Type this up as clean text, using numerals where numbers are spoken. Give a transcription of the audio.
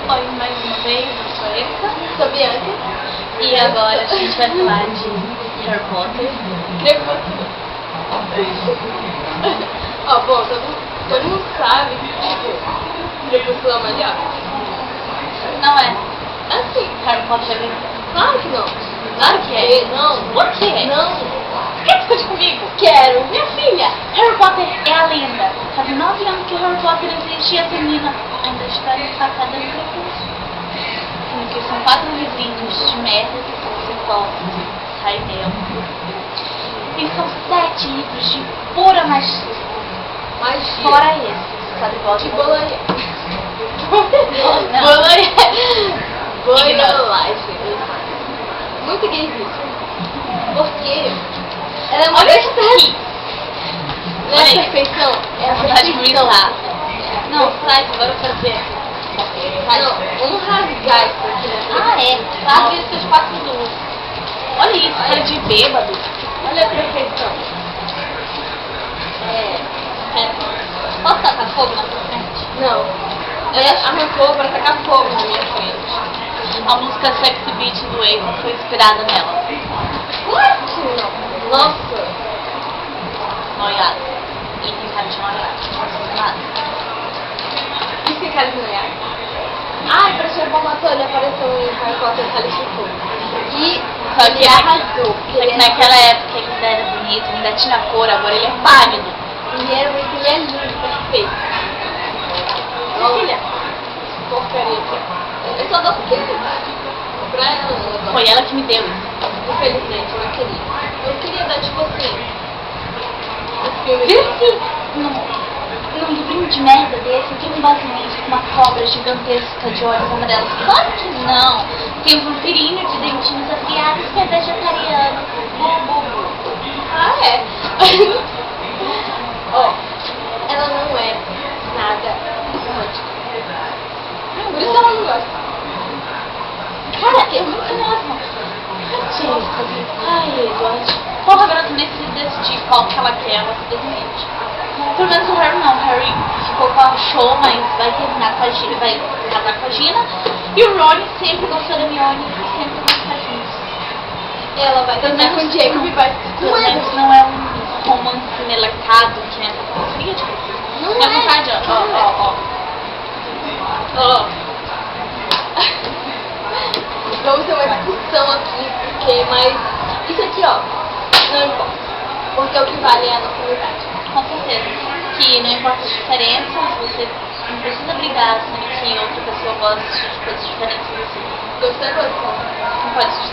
Oi, mais uma vez, eu sou Erika. Sou Bianca. E agora a gente vai falar de Harry Potter. Ó, bom, todo mundo sabe que Crepúsculo é o melhor. Não é. Assim. Harry Potter é melhor. Claro que não. Claro que é. Não. Por quê? Não. Quer discutir comigo? Quero. Minha filha, Harry Potter é a lenda. Faz 9 anos que Harry Potter existe e essa menina ainda está empacada no Crepúsculo. Porque são 4 livrinhos de merda que você gosta, sai dela. E são 7 livros de pura magia. Magia. Fora esses, sabe qual? De Bolonha. Não. Bolonha. Muito gayzíssimo. Porque ela é uma Olha isso perfeição. aqui. Não é a perfeição, é a Vontade de perfeição. gritar. Não, faz, agora eu vou fazer. Faz. Não, vamos rasgar isso aqui, né? Ah, é. Rasga esses 4 do. Olha isso, cara de bêbado. Olha a perfeição. Posso tacar fogo na sua frente? Não. Ela arrancou pra tacar fogo na minha frente. A música Sexy Beat do Akon foi inspirada nela. What? Nossa. Noiado. Ele tem cara de noiado. Não sei nada. Isso tem cara de mulher. Ah, pra ser bom ator, ele apareceu em Harry Potter e Cálice de Fogo. E Só que ele arrasou. Só que naquela época ele ainda era bonito, ainda tinha cor, agora ele é pálido. Ele era muito lindo, perfeito. Minha filha, Porcaria aqui. Eu só dou porque pra ela não. foi ela que me deu isso. Infelizmente, eu não queria. Eu queria dar tipo assim. Um filme. Desse, num livrinho de merda desse, tem um basilisk com uma cobra gigantesca de olhos amarelos. Claro que não. Tem um vampirinho de dentinhos afiados que é vegetariano. Ah, é. Ó, ela não é nada romântica. Por isso ela não gosta. Cara, é muito mesmo. Ai, Eduardo. Porra, agora eu nem preciso decidir qual que ela quer, ela se decide. Pelo menos o Harry não. O Harry ficou com a show, mas vai terminar com a Gina, vai casar com a Gina. E o Ron sempre gostou da Hermione e sempre vai ficar juntos. Ela vai terminar com o Jacob e vai. Pelo menos não é um romance melecado que é fria de coisa. Não Minha é. vontade, ó. Vamos ter uma discussão aqui, porque, mas isso aqui, ó, não importa. Porque o que vale é a nossa amizade. Com certeza. Que não importa as diferenças, você não precisa brigar sendo que outra pessoa gosta de coisas diferentes de você. Gostou da coisa? Não pode se